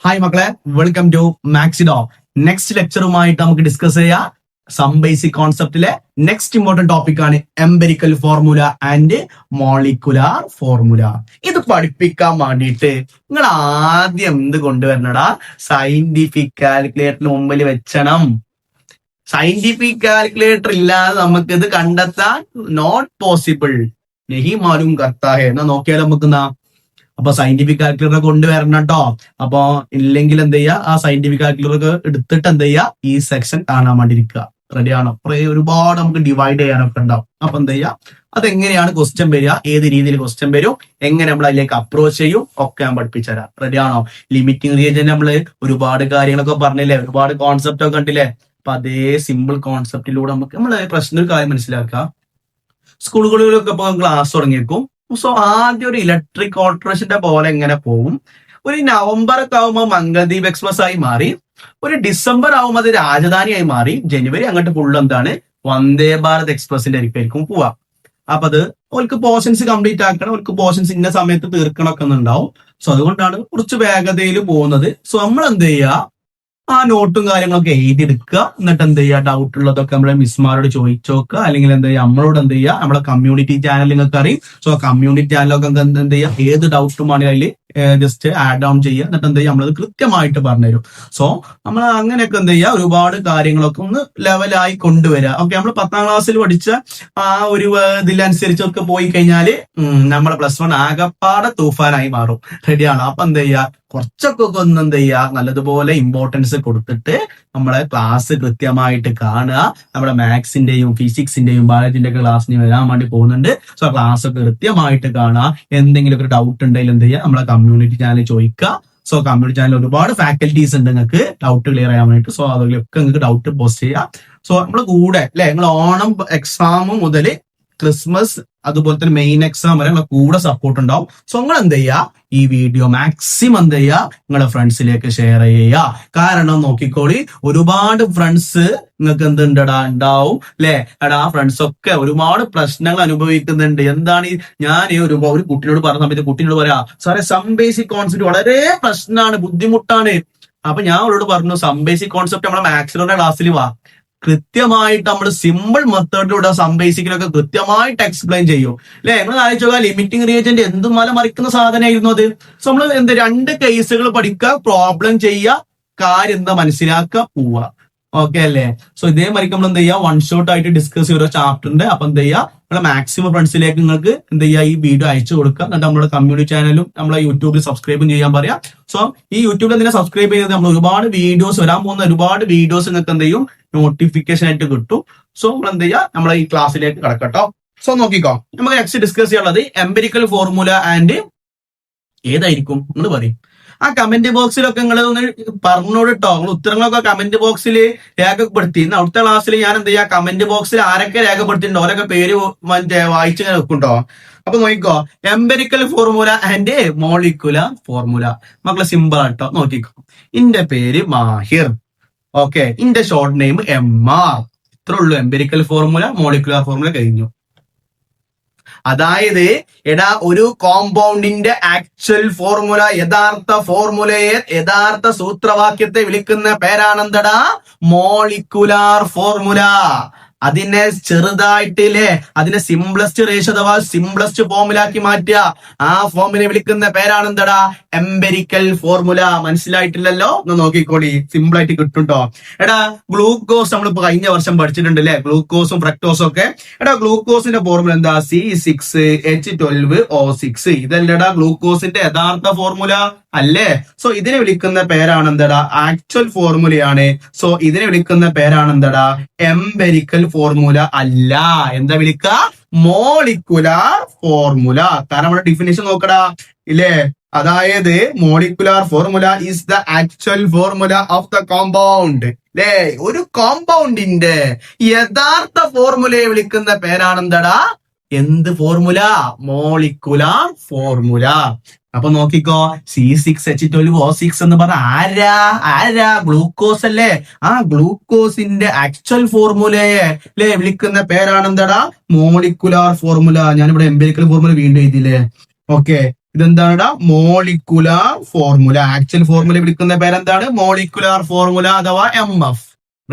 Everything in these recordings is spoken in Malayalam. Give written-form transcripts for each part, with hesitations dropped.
ഹായ് മക്കളെ, വെൽക്കം ടു മാക്സിഡോ. നെക്സ്റ്റ് ലെക്ചറുമായിട്ട് നമുക്ക് ഡിസ്കസ് ചെയ്യാം സം ബേസിക് കോൺസെപ്റ്റിലെ നെക്സ്റ്റ് ഇമ്പോർട്ടന്റ് ടോപ്പിക് ആണ് empirical formula and molecular formula. ഇത് പഠിപ്പിക്കാൻ വേണ്ടിയിട്ട് നിങ്ങൾ ആദ്യം എന്ത് കൊണ്ടുവരണടാ? സയന്റിഫിക് കാൽക്കുലേറ്ററിന് മുമ്പിൽ വെച്ചണം. സയന്റിഫിക് കാൽക്കുലേറ്റർ ഇല്ലാതെ നമുക്ക് ഇത് കണ്ടെത്താൻ നോട്ട് പോസിബിൾ. നെഹി മാലും കർത്താഹെ എന്നാ നോക്കിയാൽ നമുക്ക് അപ്പൊ സയന്റിഫിക് കാൽക്കുലേറ്റർ കൊണ്ടുവരണം കേട്ടോ. അപ്പൊ ഇല്ലെങ്കിൽ എന്ത് ചെയ്യുക, ആ സയന്റിഫിക് കാൽക്കുലേറ്റർ എടുത്തിട്ട് എന്ത് ചെയ്യുക, ഈ സെക്ഷൻ കാണാൻ വേണ്ടിയിരിക്കുക. റെഡിയാണോ? ഒരുപാട് നമുക്ക് ഡിവൈഡ് ചെയ്യാനൊക്കെ ഉണ്ടാവും. അപ്പൊ എന്ത് ചെയ്യുക, അതെങ്ങനെയാണ് ക്വസ്റ്റ്യൻ വരിക, ഏത് രീതിയിൽ ക്വസ്റ്റ്യൻ വരും, എങ്ങനെ നമ്മൾ അതിലേക്ക് അപ്രോച്ച് ചെയ്യും, ഒക്കെ ഞാൻ പഠിപ്പിച്ചു തരാം. റെഡിയാണോ? ലിമിറ്റിംഗ് റീജിയൻ നമ്മള് ഒരുപാട് കാര്യങ്ങളൊക്കെ പറഞ്ഞില്ലേ, ഒരുപാട് കോൺസെപ്റ്റ് ഒക്കെ കണ്ടില്ലേ. അപ്പൊ അതേ സിമ്പിൾ കോൺസെപ്റ്റിലൂടെ നമ്മള് പ്രശ്നം ഒരു കാര്യം മനസ്സിലാക്കുക. സ്കൂളുകളിലൊക്കെ ഇപ്പൊ ക്ലാസ് തുടങ്ങിയേക്കും. സോ ആദ്യം ഒരു ഇലക്ട്രിക് ഓട്ടോറിക്ഷന്റെ പോലെ എങ്ങനെ പോകും. ഒരു നവംബർ ഒക്കെ ആവുമ്പോൾ മംഗൾദ്വീപ് എക്സ്പ്രസ് ആയി മാറി, ഒരു ഡിസംബർ ആവുമ്പോൾ അത് രാജധാനിയായി മാറി, ജനുവരി അങ്ങോട്ട് ഫുള്ള് എന്താണ്, വന്ദേ ഭാരത് എക്സ്പ്രസിന്റെ അരിക്കായിരിക്കും പോവാ. അപ്പൊ അത് അവർക്ക് പോർഷൻസ് കംപ്ലീറ്റ് ആക്കണം, അവർക്ക് പോർഷൻസ് ഇന്ന സമയത്ത് തീർക്കണമൊക്കെ ഉണ്ടാവും. സോ അതുകൊണ്ടാണ് കുറച്ച് വേഗതയിൽ പോകുന്നത്. സോ നമ്മൾ എന്ത് ചെയ്യുക, ആ നോട്ടും കാര്യങ്ങളൊക്കെ എഴുതിയെടുക്കുക. എന്നിട്ട് എന്ത് ചെയ്യുക, ഡൗട്ട് ഉള്ളതൊക്കെ നമ്മളെ മിസ്മാരോട് ചോദിച്ചു നോക്കുക. അല്ലെങ്കിൽ എന്ത് ചെയ്യുക, നമ്മളോട് എന്ത് ചെയ്യുക, നമ്മളെ കമ്മ്യൂണിറ്റി ചാനൽ നിങ്ങൾക്ക് അറിയും. സോ കമ്മ്യൂണിറ്റി ചാനലൊക്കെ എന്ത് ചെയ്യുക, ഏത് ഡൗട്ടും ആണ് അതിൽ ജസ്റ്റ് ആഡ് ഓൺ ചെയ്യുക. എന്നിട്ട് എന്ത് ചെയ്യുക, നമ്മളത് കൃത്യമായിട്ട് പറഞ്ഞുതരും. സോ നമ്മൾ അങ്ങനെയൊക്കെ എന്ത് ചെയ്യുക, ഒരുപാട് കാര്യങ്ങളൊക്കെ ഒന്ന് ലെവലായി കൊണ്ടുവരിക. ഓക്കെ, നമ്മൾ 10ാം ക്ലാസ്സിൽ പഠിച്ച ആ ഒരു ഇതിലനുസരിച്ചൊക്കെ പോയി കഴിഞ്ഞാൽ നമ്മളെ +1 ആകപ്പാടെ തൂഫാനായി മാറും. റെഡിയാണോ? അപ്പൊ എന്ത് ചെയ്യുക, കുറച്ചൊക്കെ ഒന്ന് എന്ത് ചെയ്യുക, നല്ലതുപോലെ ഇമ്പോർട്ടൻസ് കൊടുത്തിട്ട് നമ്മളെ ക്ലാസ് കൃത്യമായിട്ട് കാണുക. നമ്മുടെ മാത്സിന്റെയും ഫിസിക്സിന്റെയും ബയോളജിന്റെ ഒക്കെ ക്ലാസ്സിന് വരാൻ വേണ്ടി പോകുന്നുണ്ട്. സോ ക്ലാസ് ഒക്കെ കൃത്യമായിട്ട് കാണുക. എന്തെങ്കിലും ഒരു ഡൗട്ട് ഉണ്ടെങ്കിൽ എന്ത് ചെയ്യുക, നമ്മളെ കമ്മ്യൂണിറ്റി ചാനൽ ചോദിക്കുക. സോ കമ്മ്യൂണിറ്റി ചാനൽ ഒരുപാട് ഫാക്കൽറ്റീസ് ഉണ്ട് നിങ്ങൾക്ക് ഡൗട്ട് ക്ലിയർ ചെയ്യാൻ വേണ്ടിയിട്ട്. സോ അതിലൊക്കെ നിങ്ങൾക്ക് ഡൗട്ട് പോസ്റ്റ് ചെയ്യുക. സോ നമ്മൾ കൂടെ അല്ലെ, നിങ്ങൾ ഓണം എക്സാം മുതൽ ക്രിസ്മസ് അതുപോലെ തന്നെ മെയിൻ എക്സാം വരെ നിങ്ങളെ കൂടെ സപ്പോർട്ട് ഉണ്ടാവും. സോ നിങ്ങൾ എന്ത് ചെയ്യുക, ഈ വീഡിയോ മാക്സിമം എന്ത് ചെയ്യുക, നിങ്ങളുടെ ഫ്രണ്ട്സിലേക്ക് ഷെയർ ചെയ്യുക. കാരണം നോക്കിക്കോളി, ഒരുപാട് ഫ്രണ്ട്സ് നിങ്ങൾക്ക് എന്തുണ്ടടാ ഉണ്ടാവും അല്ലെ. എടാ ആ ഫ്രണ്ട്സ് ഒക്കെ ഒരുപാട് പ്രശ്നങ്ങൾ അനുഭവിക്കുന്നുണ്ട്. എന്താണ് ഞാൻ ഒരു കുട്ടിയോട് പറഞ്ഞ സമയത്ത് കുട്ടിയോട് പറയാ, സാറേ സം ബേസിക് കോൺസെപ്റ്റ് വളരെ പ്രശ്നമാണ്, ബുദ്ധിമുട്ടാണ്. അപ്പൊ ഞാൻ അവരോട് പറഞ്ഞു, സം ബേസിക് കോൺസെപ്റ്റ് നമ്മളെ മാത്സിലുള്ള ക്ലാസ്സിൽ വാ, കൃത്യമായിട്ട് നമ്മൾ സിമ്പിൾ മെത്തേഡിലൂടെ സം ബേസിക്കിലൊക്കെ കൃത്യമായിട്ട് എക്സ്പ്ലെയിൻ ചെയ്യും അല്ലെ. നിങ്ങൾ ആലോചിച്ചോക്കുക, ലിമിറ്റിംഗ് റിയേജന്റ് എന്ത് മല മറിക്കുന്ന സാധനമായിരുന്നു അത്. സോ നമ്മൾ രണ്ട് കേസുകൾ പഠിക്കുക, പ്രോബ്ലം ചെയ്യുക, കാര്യം എന്താ മനസ്സിലാക്കുക, പോവുക. ഓക്കെ അല്ലേ? സോ ഇതേ മറിക്ക് നമ്മൾ എന്ത് ചെയ്യുക, വൺ ഷോട്ട് ആയിട്ട് ഡിസ്കസ് ചെയ്ത ചാപ്റ്ററിന്റെ. അപ്പൊ എന്ത് ചെയ്യുക, നമ്മളെ മാക്സിമം ഫ്രണ്ട്സിലേക്ക് നിങ്ങൾക്ക് എന്ത് ചെയ്യുക, ഈ വീഡിയോ അയച്ചു കൊടുക്കുക. എന്നിട്ട് നമ്മുടെ കമ്മ്യൂണിറ്റി ചാനലും നമ്മളെ യൂട്യൂബിൽ സബ്സ്ക്രൈബും ചെയ്യാൻ പറയാം. സോ ഈ യൂട്യൂബിൽ എന്തിനാ സബ്സ്ക്രൈബ് ചെയ്യുന്നത്, നമ്മൾ ഒരുപാട് വീഡിയോസ് വരാൻ പോകുന്ന ഒരുപാട് വീഡിയോസ് നിങ്ങൾക്ക് എന്ത് ചെയ്യും, നോട്ടിഫിക്കേഷൻ ആയിട്ട് കിട്ടും. സോ നമ്മൾ എന്ത് ചെയ്യുക, നമ്മളെ ഈ ക്ലാസ്സിലേക്ക് കിടക്കട്ടോ. സോ നോക്കിക്കോ, നമുക്ക് നെക്സ്റ്റ് ഡിസ്കസ് ചെയ്യാനുള്ളത് എംപെരിക്കൽ ഫോർമുല ആൻഡ് ഏതായിരിക്കും എന്ന് പറയും. ആ കമന്റ് ബോക്സിലൊക്കെ നിങ്ങൾ ഒന്ന് പറഞ്ഞോട് കേട്ടോ. നിങ്ങൾ ഉത്തരങ്ങളൊക്കെ കമന്റ് ബോക്സിൽ രേഖപ്പെടുത്തി. അവിടുത്തെ ക്ലാസ്സിൽ ഞാൻ എന്ത് ചെയ്യാം, കമന്റ് ബോക്സിൽ ആരൊക്കെ രേഖപ്പെടുത്തിയിട്ടുണ്ടോ അവരൊക്കെ പേര് വായിച്ച് ഇങ്ങനെ വെക്കുണ്ടോ. അപ്പൊ നോക്കിക്കോ, empirical formula and molecular formula. മക്കളെ സിമ്പിൾ ആട്ടോ. നോക്കിക്കോ, ഇന്റെ പേര് മാഹിർ. ഓക്കെ, ഇന്റെ ഷോർട്ട് നെയിം MR. ഇത്രേ ഉള്ളൂ. എംപെരിക്കൽ ഫോർമുല, മോളിക്കുലർ ഫോർമുല കഴിഞ്ഞു. അതായത് എടാ, ഒരു കോമ്പൗണ്ടിന്റെ ആക്ച്വൽ ഫോർമുല, യഥാർത്ഥ ഫോർമുലയെ, യഥാർത്ഥ സൂത്രവാക്യത്തെ വിളിക്കുന്ന പേരാണെന്തടാ, മോളിക്കുലാർ ഫോർമുല. അതിനെ ചെറുതായിട്ടില്ലേ, അതിനെ സിംപ്ലസ്റ്റ് റേഷ്യോ അഥവാ സിംപ്ലസ്റ്റ് ഫോർമുലാക്കി മാറ്റുക. ആ ഫോർമുല വിളിക്കുന്ന പേരാണെന്തടാ, എംപെരിക്കൽ ഫോർമുല. മനസ്സിലായിട്ടില്ലല്ലോ? ഒന്ന് നോക്കിക്കോളി, സിമ്പിൾ ആയിട്ട് കിട്ടുട്ടോ. എടാ ഗ്ലൂക്കോസ് നമ്മളിപ്പോ കഴിഞ്ഞ വർഷം പഠിച്ചിട്ടുണ്ട് അല്ലെ, ഗ്ലൂക്കോസും ഫ്രക്ടോസും ഒക്കെ. എടാ ഗ്ലൂക്കോസിന്റെ ഫോർമുല എന്താ, C6H12O6. ഇതല്ലടാ ഗ്ലൂക്കോസിന്റെ യഥാർത്ഥ ഫോർമുല അല്ലേ. സോ ഇതിനെ വിളിക്കുന്ന പേരാണ് എന്തടാ, ആക്ച്വൽ ഫോർമുലയാണ്. സോ ഇതിനെ വിളിക്കുന്ന പേരാണ് എന്തടാ, എംപെരിക്കൽ ഫോർമുല അല്ല. എന്താ വിളിക്ക, മോളിക്കുലാർ ഫോർമുല. കാരണം നമ്മുടെ ഡിഫിനിഷൻ നോക്കടാ ഇല്ലേ. അതായത് molecular formula is the actual formula of the compound അല്ലേ. ഒരു കോമ്പൗണ്ടിന്റെ യഥാർത്ഥ ഫോർമുലയെ വിളിക്കുന്ന പേരാണ് എന്തടാ, എന്ത് ഫോർമുല, മോളിക്കുലാർ ഫോർമുല. അപ്പൊ നോക്കിക്കോ, C6H12O6 എന്ന് പറഞ്ഞ ആരാ ഗ്ലൂക്കോസ് അല്ലേ. ആ ഗ്ലൂക്കോസിന്റെ ആക്ച്വൽ ഫോർമുലയെ അല്ലെ വിളിക്കുന്ന പേരാണ് എന്താടാ, മോളിക്കുലാർ ഫോർമുല. ഞാനിവിടെ എംപെരിക്കൽ ഫോർമുല വീണ്ടും എഴുതിയില്ലേ. ഓക്കെ, ഇതെന്താണ്? Molecular formula. ആക്ച്വൽ ഫോർമുല വിളിക്കുന്ന പേരെന്താണ്? മോളിക്കുലാർ ഫോർമുല അഥവാ MF.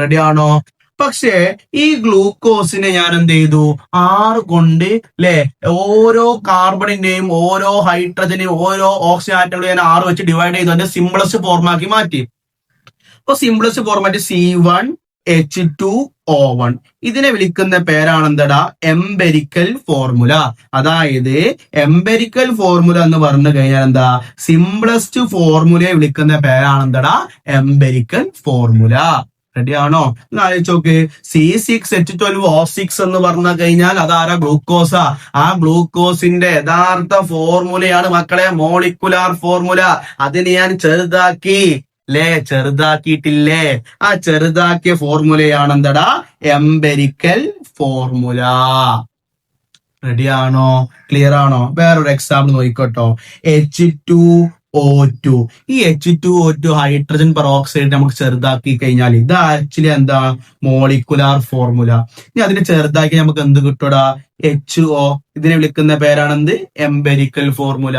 റെഡി ആണോ? പക്ഷേ ഈ ഗ്ലൂക്കോസിനെ ഞാൻ എന്ത് ചെയ്തു? 6 കൊണ്ട് അല്ലെ ഓരോ കാർബണിന്റെയും ഓരോ ഹൈഡ്രജനെയും ഓരോ ഓക്സിജൻ ആറ്റങ്ങളെയും ഞാൻ 6 വെച്ച് ഡിവൈഡ് ചെയ്ത് അതിന്റെ സിംപ്ലസ്റ്റ് ഫോർമാക്കി മാറ്റി. അപ്പൊ സിംപ്ലസ്റ്റ് ഫോർമാറ്റ് C1H2O1. ഇതിനെ വിളിക്കുന്ന പേരാണ് എന്താടാ? Empirical formula. അതായത് എംപെരിക്കൽ ഫോർമുല എന്ന് പറഞ്ഞു കഴിഞ്ഞാൽ എന്താ? സിംപ്ലസ്റ്റ് ഫോർമുലയെ വിളിക്കുന്ന പേരാണ് എന്താടാ? Empirical formula. റെഡി ആണോ? ആലോചിച്ച് നോക്ക്. C6H12O6 എന്ന് പറഞ്ഞു കഴിഞ്ഞാൽ അതാരാ? ഗ്ലൂക്കോസാ. ആ ഗ്ലൂക്കോസിന്റെ യഥാർത്ഥ ഫോർമുലയാണ് മക്കളെ മോളിക്കുലാർ ഫോർമുല. അതിനെ ഞാൻ ചെറുതാക്കി ചെറുതാക്കിയിട്ടില്ലേ? ആ ചെറുതാക്കിയ ഫോർമുലയാണ് എന്താടാ? Empirical formula. റെഡി ആണോ? ക്ലിയർ ആണോ? വേറൊരു എക്സാമ്പിൾ നോക്കിക്കോട്ടോ. H2O2. ഈ H2O2 ഹൈഡ്രജൻ പെറോക്സൈഡ് നമുക്ക് ചെറുതാക്കി കഴിഞ്ഞാൽ ഇത് ആക്ച്വലി എന്താ? Molecular formula. ഇനി അതിനെ ചെറുതാക്കി നമുക്ക് എന്ത് കിട്ടൂടാ? HO. ഇതിനെ വിളിക്കുന്ന പേരാണെന്ത്? Empirical formula.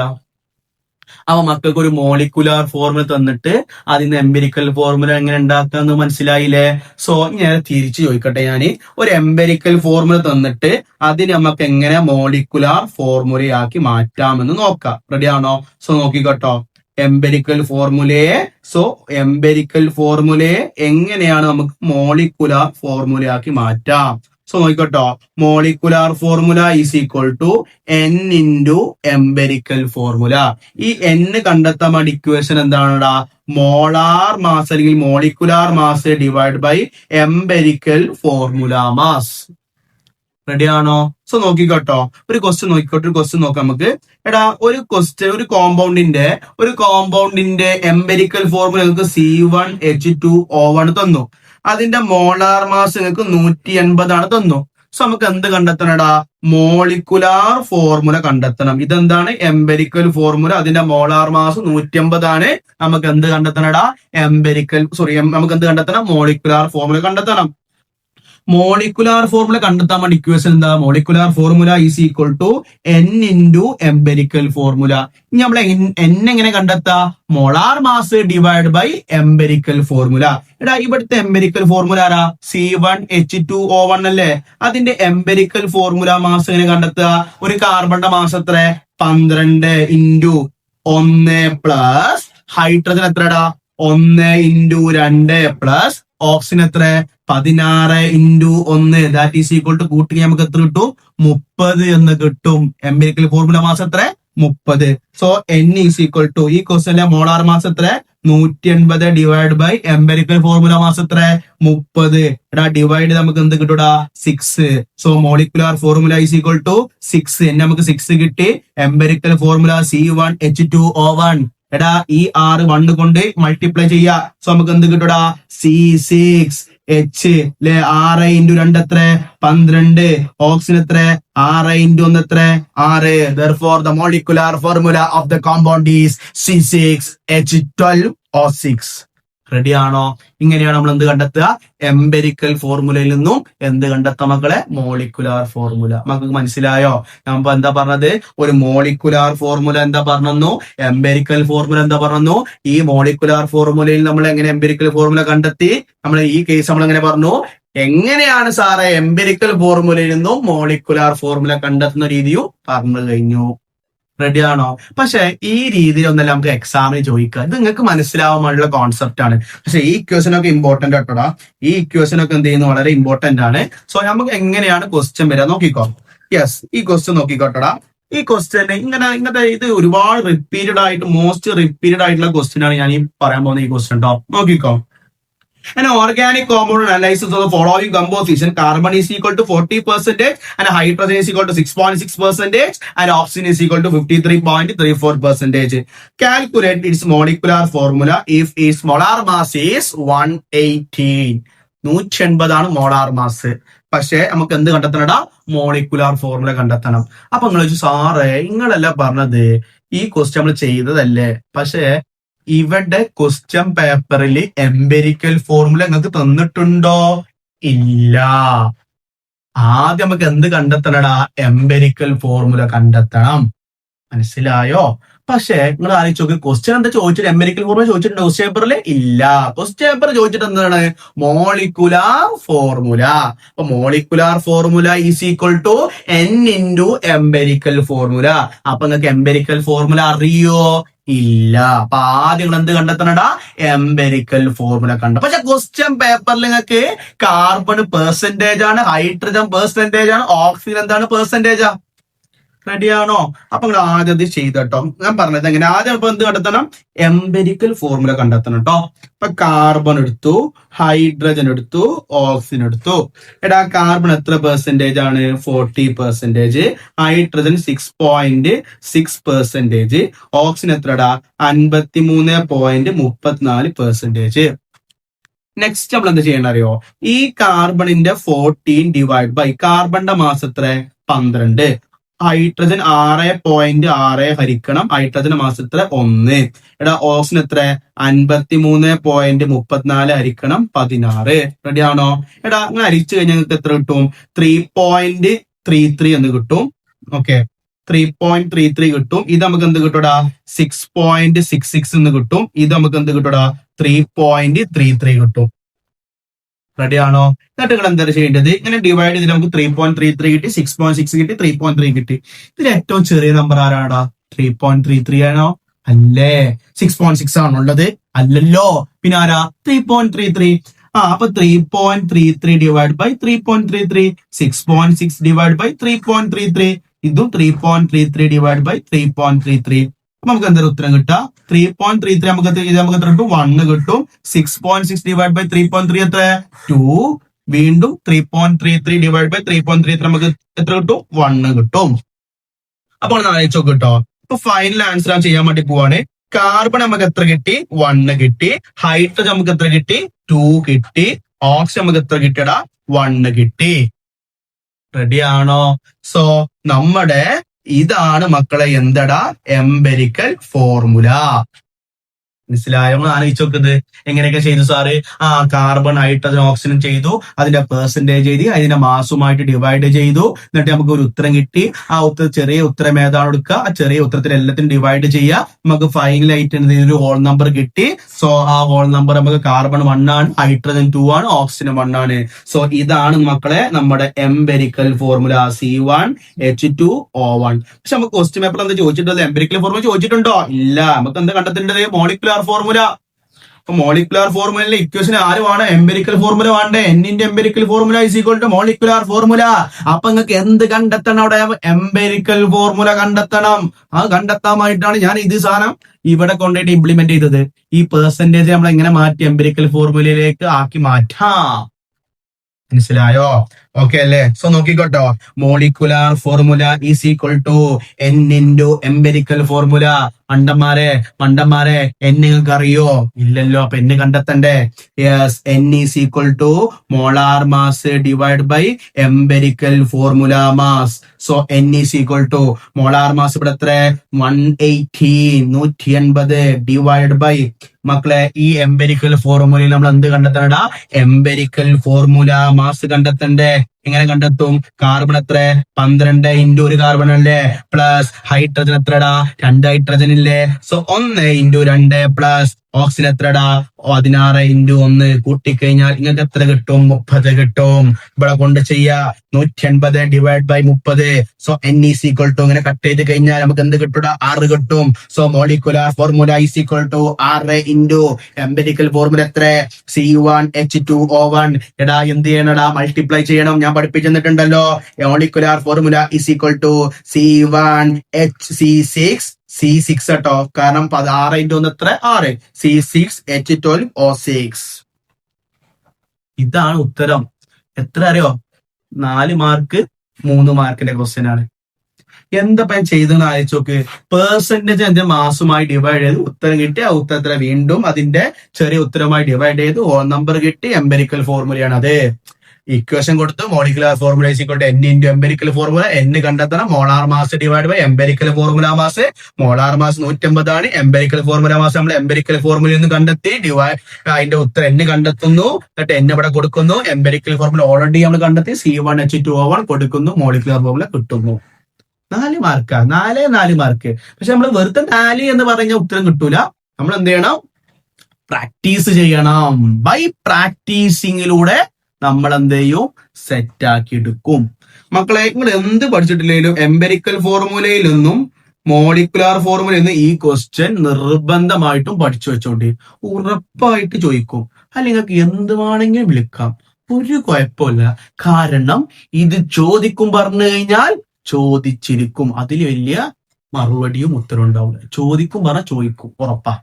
അപ്പൊ മക്കൾക്ക് ഒരു മോളിക്കുലാർ ഫോർമുല തന്നിട്ട് അതിന് എംപെരിക്കൽ ഫോർമുല എങ്ങനെ ഉണ്ടാക്കാന്ന് മനസ്സിലായില്ലേ? സോ ഞാൻ തിരിച്ചു ചോദിക്കട്ടെ. ഞാൻ ഒരു എംപെരിക്കൽ ഫോർമുല തന്നിട്ട് അതിന് നമുക്ക് എങ്ങനെ മോളിക്കുലാർ ഫോർമുലയാക്കി മാറ്റാമെന്ന് നോക്കാം. റെഡി ആണോ? സോ നോക്കിക്കോട്ടോ. എംപെരിക്കൽ ഫോർമുലയെ എങ്ങനെയാണ് നമുക്ക് മോളിക്കുലാർ ഫോർമുലയാക്കി മാറ്റാം? സോ നോക്കിക്കോട്ടോ. Molecular formula is equal to N into empirical formula. ഈ N കണ്ടെത്താൻ വേണ്ടി ഇക്വേഷൻ എന്താണെടാ? മോളാർ മാസ് അല്ലെങ്കിൽ molecular mass divide by empirical formula mass. Ready ആണോ? സോ നോക്കിക്കോട്ടോ. ഒരു ക്വസ്റ്റ്യൻ നോക്കാം നമുക്ക്. എടാ ഒരു കോമ്പൗണ്ടിന്റെ എംപെരിക്കൽ ഫോർമുല നിങ്ങൾക്ക് C1H2O1 തന്നു. അതിന്റെ മോളാർ മാസ് നിങ്ങൾക്ക് 180 തന്നു. സോ നമുക്ക് എന്ത് കണ്ടെത്തണടാ? മോളിക്കുലാർ ഫോർമുല കണ്ടെത്തണം. ഇതെന്താണ്? Empirical formula. അതിന്റെ മോളാർ മാസ് 180. നമുക്ക് എന്ത് കണ്ടെത്തണടാ? നമുക്ക് എന്ത് കണ്ടെത്തണം? മോളിക്കുലാർ ഫോർമുല കണ്ടെത്തണം. മോളിക്കുലാർ ഫോർമുല കണ്ടെത്താൻ വേണ്ടി ഇക്വേഷൻ എന്താ? Molecular formula is equal to N into empirical formula. ഇനി നമ്മൾ N എങ്ങനെ കണ്ടെത്താ? Molar mass divide by empirical formula. എടാ ഇവിടുത്തെ എംപെരിക്കൽ ഫോർമുല ആരാ? C1H2O1 അല്ലേ? അതിന്റെ എംപെരിക്കൽ ഫോർമുല മാസ് എങ്ങനെ കണ്ടെത്തുക? ഒരു കാർബണിന്റെ മാസ് എത്ര? 12 ഇൻറ്റു 1 പ്ലസ് ഹൈഡ്രജൻ എത്രടാ? 1 ഇൻറ്റു 2 പ്ലസ് ഓക്സിജൻ എത്ര? 16 into 1. That is equal to കൂട്ടി നമുക്ക് എത്ര കിട്ടും? 30 എന്ന് കിട്ടും. എംപെരിക്കൽ ഫോർമുല മാസ് എത്ര? 30. So N is equal to ഈ ക്വസ്റ്റ്യനിലെ മോളാർ മാസ് എത്ര? 180 divide by empirical formula mass എത്ര? 30. എടാ ഡിവൈഡ് നമുക്ക് എന്ത് കിട്ടൂടാ? 6. So molecular formula is equal to 6. നമുക്ക് 6 കിട്ടി. Empirical formula C1H2O1. എടാ ഈ 6 1 കൊണ്ട് മൾട്ടിപ്ലൈ ചെയ്യാ. സോ നമുക്ക് എന്ത് കിട്ടൂടാ? C6H 6 ഇൻറ്റു 2 എത്ര? 12. ഓക്സിജൻ എത്ര? 6 ഇൻറ്റു 1 എത്ര? 6. Therefore the molecular formula of the compound is C6H12O6. Ready ആണോ? ഇങ്ങനെയാണ് നമ്മൾ എന്ത് കണ്ടെത്തുക? എംപെരിക്കൽ ഫോർമുലയിൽ നിന്നും എന്ത് കണ്ടെത്താം മക്കളെ? Molecular formula. മക്കൾക്ക് മനസ്സിലായോ? നമ്മൾ എന്താ പറഞ്ഞത്? ഒരു മോളിക്കുലാർ ഫോർമുല എന്താ പറഞ്ഞു? എംപെരിക്കൽ ഫോർമുല എന്താ പറഞ്ഞു? ഈ മോളിക്കുലാർ ഫോർമുലയിൽ നമ്മൾ എങ്ങനെ എംപെരിക്കൽ ഫോർമുല കണ്ടെത്തി? നമ്മൾ ഈ കേസ് നമ്മൾ എങ്ങനെ പറഞ്ഞു? എങ്ങനെയാണ് സാറേ എംപെരിക്കൽ ഫോർമുലയിൽ നിന്നും മോളിക്കുലാർ ഫോർമുല കണ്ടെത്തുന്ന രീതിയും പറഞ്ഞു കഴിഞ്ഞു. റെഡി ആണോ? പക്ഷെ ഈ രീതിയിൽ ഒന്നല്ല നമുക്ക് എക്സാമിന് ചോദിക്കുക. ഇത് നിങ്ങൾക്ക് മനസ്സിലാവാനുള്ള കോൺസെപ്റ്റ് ആണ്. പക്ഷെ ഈ ഇക്വേഷൻ ഒക്കെ ഇമ്പോർട്ടന്റ് ആട്ടോടാ. ഈ ഇക്വേഷൻ ഒക്കെ എന്ത് ചെയ്യുന്നു? വളരെ ഇമ്പോർട്ടന്റ് ആണ്. സോ നമുക്ക് എങ്ങനെയാണ് ക്വസ്റ്റ്യൻ വരിക നോക്കിക്കോ. യെസ്, ഈ ക്വസ്റ്റ്യൻ നോക്കിക്കോട്ടടാ. ഈ ക്വസ്റ്റ്യൻ ഇങ്ങനത്തെ ഇത് ഒരുപാട് മോസ്റ്റ് റിപ്പീറ്റഡ് ആയിട്ടുള്ള ക്വസ്റ്റ്യൻ ആണ് ഞാൻ ഈ പറയാൻ പോകുന്ന ഈ ക്വസ്റ്റ്യൻ കേട്ടോ. നോക്കിക്കോ. An organic compound analysis of the following composition: carbon is equal to 40% and hydrogen is equal to 6.6% and oxygen is equal to 53.34%. Calculate its molecular formula if its molar mass is 118. 180 molar mass. പക്ഷെ നമുക്ക് എന്ത് കണ്ടെത്തണടാ? മോളിക്കുലാർ ഫോർമുല കണ്ടെത്തണം. അപ്പൊ നിങ്ങൾ ചോദിച്ചു, സാറേ നിങ്ങളല്ല പറഞ്ഞത് ഈ ക്വസ്റ്റ്യൻ നമ്മൾ ചെയ്തതല്ലേ? പക്ഷെ ഇവിടെ ക്വസ്റ്റ്യൻ പേപ്പറിൽ എംപെരിക്കൽ ഫോർമുല നിങ്ങൾക്ക് തന്നിട്ടുണ്ടോ? ഇല്ല. ആദ്യം നമുക്ക് എന്ത് കണ്ടെത്തണടാ? എംപെരിക്കൽ ഫോർമുല കണ്ടെത്തണം. മനസ്സിലായോ? പക്ഷെ നിങ്ങൾ ആലോചിച്ച് നോക്ക്, ക്വസ്റ്റ്യൻ എന്താ ചോദിച്ചിട്ട് എംപിരിക്കൽ ഫോർമുല ചോദിച്ചിട്ടുണ്ട് ക്വസ്റ്റ്യൻ പേപ്പറിൽ? ഇല്ല. ക്വസ്റ്റ്യൻ പേപ്പർ ചോദിച്ചിട്ട് എന്താണ്? Molecular formula. അപ്പൊ molecular formula is equal to n into empirical formula. അപ്പൊ നിങ്ങൾക്ക് എംപിരിക്കൽ ഫോർമുല അറിയോ? ഇല്ല. അപ്പൊ ആദ്യം നിങ്ങൾ എന്ത് കണ്ടെത്തണടാ? എംപിരിക്കൽ ഫോർമുല കണ്ട. പക്ഷെ ക്വസ്റ്റ്യൻ പേപ്പറിൽ നിങ്ങൾക്ക് കാർബൺ പെർസെന്റേജ് ആണ്, ഹൈഡ്രജൻ പെർസെന്റേജ് ആണ്, ഓക്സിജൻ എന്താണ് പെർസെന്റേജാ? റെഡിയാണോ? അപ്പൊ നിങ്ങൾ ആദ്യം ഇത് ചെയ്തട്ടോ. ഞാൻ പറഞ്ഞത് എങ്ങനെ? ആദ്യം ഇപ്പൊ എന്ത് കണ്ടെത്തണം? എംപിരിക്കൽ ഫോർമുല കണ്ടെത്തണം കേട്ടോ. ഇപ്പൊ കാർബൺ എടുത്തു, ഹൈഡ്രജൻ എടുത്തു, ഓക്സിജൻ എടുത്തു. എടാ കാർബൺ എത്ര പെർസെന്റേജ് ആണ്? 40%. ഹൈഡ്രജൻ 6.6%. ഓക്സിജൻ എത്രടാ? 53.34%. നെക്സ്റ്റ് നമ്മൾ എന്ത് ചെയ്യണം അറിയോ? ഈ കാർബണിന്റെ 14 ഡിവൈഡ് ബൈ കാർബണിന്റെ മാസ് എത്ര? 12. ഹൈഡ്രജൻ 6.6 ഹരിക്കണം ഹൈഡ്രജൻ മാസ് എത്ര? 1. എടാ ഓക്സിജൻ എത്ര? 53.34 ഹരിക്കണം 16. റെഡിയാണോ? എടാ അങ്ങനെ ഹരിച്ചു കഴിഞ്ഞാൽ നിങ്ങൾക്ക് എത്ര കിട്ടും? 3.33 എന്ന് കിട്ടും. ഓക്കെ, 3.33 കിട്ടും. ഇത് നമുക്ക് എന്ത് കിട്ടൂടാ? 6.66 എന്ന് കിട്ടും. ഇത് നമുക്ക് എന്ത് കിട്ടൂടാ? 3.33 കിട്ടും. റെഡിയാണോ? എന്നിട്ട് നിങ്ങൾ എന്താ ചെയ്യേണ്ടത്? ഇങ്ങനെ ഡിവൈഡ് ചെയ്തിട്ട് നമുക്ക് 3.33 കിട്ടി, 6.6 കിട്ടി, 3.3 കിട്ടി. ഇതിൽ ഏറ്റവും ചെറിയ നമ്പർ ആരാടാ? 3.33 ആണോ? അല്ലേ? 6.6 ആണോ ഉള്ളത്? അല്ലല്ലോ. പിന്നെ ആരാ? 3.33. അപ്പൊ 3.33 ഡിവൈഡ് ബൈ 3.33, 6.6 ഡിവൈഡ് ബൈ 3.33, ഇതും 3.33 ഡിവൈഡ് ബൈ 3.33. നമുക്ക് എന്തൊരു ഉത്തരം കിട്ടുക? 3.33 നമുക്ക് എത്ര കിട്ടും? 1 കിട്ടും. 6.6 ഡിവൈഡ് ബൈ 3.3 എത്ര? 2. വീണ്ടും 3.33 ഡിവൈഡ് ബൈ 3.33 നമുക്ക് എത്ര കിട്ടും? 1 കിട്ടും. അപ്പോൾ ആലോചിച്ച് നോക്ക് കേട്ടോ. ഇപ്പൊ ഫൈനൽ ആൻസർ ചെയ്യാൻ വേണ്ടി പോവാണ്. കാർബൺ നമുക്ക് എത്ര കിട്ടി? 1 കിട്ടി. ഹൈഡ്രജൻ നമുക്ക് എത്ര കിട്ടി? 2 കിട്ടി. ഓക്സിജൻ നമുക്ക് എത്ര കിട്ടിയടാ? 1 കിട്ടി. റെഡിയാണോ? സോ നമ്മുടെ ഇതാണ് മക്കളെ എന്തടാ? Empirical formula. മനസ്സിലായോ? നമ്മൾ ആലോചിച്ച് നോക്കുന്നത് എങ്ങനെയൊക്കെ ചെയ്തു സാറ്? കാർബൺ, ഹൈഡ്രജൻ, ഓക്സിജൻ ചെയ്തു, അതിന്റെ പെർസെന്റേജ് എഴുതി, അതിന്റെ മാസുമായിട്ട് ഡിവൈഡ് ചെയ്തു, എന്നിട്ട് നമുക്ക് ഒരു ഉത്തരം കിട്ടി. ആ ഉത്തരം ചെറിയ ഉത്തരം ഏതാണ് എടുക്കുക? ആ ചെറിയ ഉത്തരത്തിൽ എല്ലാത്തിനും ഡിവൈഡ് ചെയ്യുക. നമുക്ക് ഫൈനലായിട്ട് ഒരു ഹോൾ നമ്പർ കിട്ടി. സോ ആ ഹോൾ നമ്പർ നമുക്ക് കാർബൺ 1 ആണ്, ഹൈഡ്രജൻ 2 ആണ്, ഓക്സിജൻ 1 ആണ്. സോ ഇതാണ് മക്കളെ നമ്മുടെ എംപിരിക്കൽ ഫോർമുല C1H2O1. പക്ഷെ നമുക്ക് ക്വസ്റ്റ്യൻ പേപ്പർ എന്താ ചോദിച്ചിട്ടുള്ളത്? എംപിരിക്കൽ ഫോർമുല ചോദിച്ചിട്ടുണ്ടോ? ഇല്ല. നമുക്ക് എന്താ കണ്ടെത്തേണ്ടത്? Molecular formula. അപ്പൊ മോളിക്കുലാർ ഫോർമുലയിലെ ഇക്വേഷൻ ആരുമാണ്? എംപിരിക്കൽ ഫോർമുല വേണ്ടേ? എന്നിന്റെ empirical formula is equal to molecular formula. അപ്പൊ നിങ്ങൾക്ക് എന്ത് കണ്ടെത്തണം? അവിടെ എംപിരിക്കൽ ഫോർമുല കണ്ടെത്തണം. അത് കണ്ടെത്താമായിട്ടാണ് ഞാൻ ഇത് സാധനം ഇവിടെ കൊണ്ടുപോയിട്ട് ഇംപ്ലിമെന്റ് ചെയ്തത്. ഈ പെർസെന്റേജ് നമ്മൾ എങ്ങനെ മാറ്റി എംപിരിക്കൽ ഫോർമുലയിലേക്ക് ആക്കി മാറ്റാം. മനസ്സിലായോ? ഓക്കെ അല്ലേ? സോ നോക്കിക്കോട്ടോ. Molecular formula is equal to n into empirical formula. മണ്ടന്മാരെ എൻ നിങ്ങൾക്ക് അറിയോ? ഇല്ലല്ലോ. അപ്പൊ എൻ കണ്ടെത്തണ്ടേ? Yes, n is equal to molar mass divide by empirical formula mass. So n is equal to molar mass ഇവിടെ എത്ര? 180 ഡിവൈഡ് ബൈ മക്കളെ ഈ എംപിരിക്കൽ ഫോർമുലയിൽ നമ്മൾ എന്ത് കണ്ടെത്തണടാ? എംപിരിക്കൽ ഫോർമുല മാസ് കണ്ടെത്തണ്ടേ? എങ്ങനെ കണ്ടെത്തും? കാർബൺ എത്ര? 12 ഇൻറ്റു ഒരു കാർബൺ അല്ലേ, പ്ലസ് ഹൈഡ്രജൻ എത്രടാ? 2 ഹൈഡ്രജൻ ഇല്ലേ. സോ 1 ഇൻറ്റു 2 പ്ലസ് ഓക്സിജൻ എത്രടാ? 16 ഇൻറ്റു 1 കൂട്ടിക്കഴിഞ്ഞാൽ നിങ്ങൾക്ക് എത്ര കിട്ടും? 30 കിട്ടും. ഇവിടെ കൊണ്ട് ചെയ്യാ 180 divide by 30. So n is equal to ഇങ്ങനെ കട്ട് ചെയ്ത് കഴിഞ്ഞാൽ നമുക്ക് എന്ത് കിട്ടും? 6 കിട്ടും. So molecular formula is equal to 6 into empirical formula എത്ര? C1H2O1. എടാ എന്ത് ചെയ്യണടാ? മൾട്ടിപ്ലൈ ചെയ്യണം. ഞാൻ പഠിപ്പിച്ചു തന്നിട്ടുണ്ടല്ലോ. Molecular formula is equal to C6 കേട്ടോ. കാരണം 6 ഇൻറ്റു 1 എത്ര? 6. C6H12O6. ഇതാണ് ഉത്തരം. എത്ര അറിയോ? 4 മാർക്ക് 3 മാർക്കിന്റെ ക്വസ്റ്റ്യൻ ആണ്. എന്താ ചെയ്തെന്ന് അയച്ചു നോക്ക്. പെർസെന്റേജ് അതിന്റെ മാസുമായി ഡിവൈഡ് ചെയ്ത് ഉത്തരം കിട്ടി. ആ ഉത്തരത്തിലെ വീണ്ടും അതിന്റെ ചെറിയ ഉത്തരമായി ഡിവൈഡ് ചെയ്ത് ഹോൾ നമ്പർ കിട്ടി. എംപിരിക്കൽ ഫോർമുലയാണ് അത്. ഇക്വേഷൻ കൊടുത്ത് molecular formula equal n into empirical formula. N കണ്ടെത്തണം. Molar mass divide by empirical formula mass. Molar mass 150 ആണ്. എംപിരിക്കൽ ഫോർമുല മാസ് നമ്മൾ എംപിരിക്കൽ ഫോർമുലയിൽ നിന്ന് കണ്ടെത്തി. അതിന്റെ ഉത്തരം എൻ കണ്ടെത്തുന്നു. എന്നിട്ട് എൻ ഇവിടെ കൊടുക്കുന്നു. എംപിരിക്കൽ ഫോർമുല ഓൾറെഡി നമ്മൾ കണ്ടെത്തി. C1H2O1 കൊടുക്കുന്നു. മോളിക്കുലാർ ഫോർമുല കിട്ടുന്നു. 4 മാർക്കാ, 4 മാർക്ക്. പക്ഷെ നമ്മൾ വെറുതെ 4 എന്ന് പറഞ്ഞ ഉത്തരം കിട്ടൂല. നമ്മൾ എന്ത് ചെയ്യണം? പ്രാക്ടീസ് ചെയ്യണം. ബൈ പ്രാക്ടീസിങ്ങിലൂടെ നമ്മൾ എന്ത് ചെയ്യും? സെറ്റ് ആക്കി എടുക്കും. മക്കളെ, നിങ്ങൾ എന്ത് പഠിച്ചിട്ടില്ലെങ്കിലും എംപെരിക്കൽ ഫോർമുലയിൽ നിന്നും മോളിക്കുലാർ ഫോർമുലയിൽ നിന്ന് ഈ ക്വസ്റ്റ്യൻ നിർബന്ധമായിട്ടും പഠിച്ചു വെച്ചോണ്ട്. ഉറപ്പായിട്ട് ചോദിക്കും. അല്ലെങ്കിൽ നിങ്ങൾക്ക് എന്ത് വേണമെങ്കിലും വിളിക്കാം, ഒരു കുഴപ്പമില്ല. കാരണം ഇത് ചോദിക്കും പറഞ്ഞു കഴിഞ്ഞാൽ ചോദിച്ചിരിക്കും. അതിൽ വലിയ മറുപടിയും ഉത്തരം ഉണ്ടാവില്ല. ചോദിക്കും പറഞ്ഞാൽ ചോദിക്കും, ഉറപ്പാ.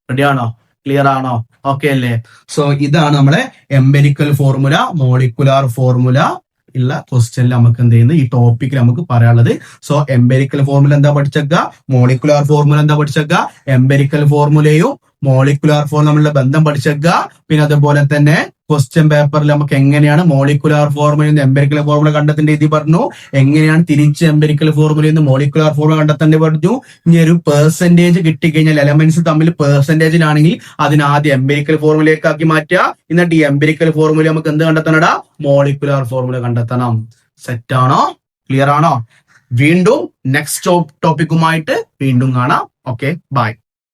റെഡിയാണോ? ക്ലിയർ ആണോ? ഓക്കെ അല്ലേ? സോ ഇതാണ് നമ്മളെ എംപെരിക്കൽ ഫോർമുല, മോളിക്കുലാർ ഫോർമുല ഉള്ള ക്വസ്റ്റ്യനിൽ നമുക്ക് എന്ത് ചെയ്യുന്നത്, ഈ ടോപ്പിക്കിൽ നമുക്ക് പറയാനുള്ളത്. സോ എംപെരിക്കൽ ഫോർമുല എന്താ പഠിച്ചേക്കുക, മോളിക്കുലാർ ഫോർമുല എന്താ പഠിച്ചേക്കുക, എംപെരിക്കൽ ഫോർമുലയും മോളിക്കുലാർ ഫോർമുല തമ്മിലുള്ള ബന്ധം പഠിച്ചേക്കുക. പിന്നെ അതുപോലെ തന്നെ ക്വസ്റ്റ്യൻ പേപ്പറിൽ നമുക്ക് എങ്ങനെയാണ് മോളിക്കുലാർ ഫോർമുലയിൽ നിന്ന് എംപെരിക്കൽ ഫോർമുല കണ്ടെത്തേണ്ട രീതി പറഞ്ഞു, എങ്ങനെയാണ് തിരിച്ച് എംപെരിക്കൽ ഫോർമുലയിൽ നിന്ന് മോളിക്കുലാർ ഫോർമുല കണ്ടെത്തേണ്ടി പറഞ്ഞു. ഇനി ഒരു പെർസെന്റേജ് കിട്ടിക്കഴിഞ്ഞാൽ എലമെന്റ്സ് തമ്മിൽ പെർസെന്റേജിലാണെങ്കിൽ അതിന് ആദ്യം എംപെരിക്കൽ ഫോർമുലയിലേക്ക് ആക്കി മാറ്റുക. എന്നിട്ട് ഈ എംപെരിക്കൽ ഫോർമുല നമുക്ക് എന്ത് കണ്ടെത്തണടാ? മോളിക്കുലാർ ഫോർമുല കണ്ടെത്തണം. സെറ്റ് ആണോ? ക്ലിയർ ആണോ? വീണ്ടും നെക്സ്റ്റ് ടോപ്പിക്കുമായിട്ട് വീണ്ടും കാണാം. Okay, by.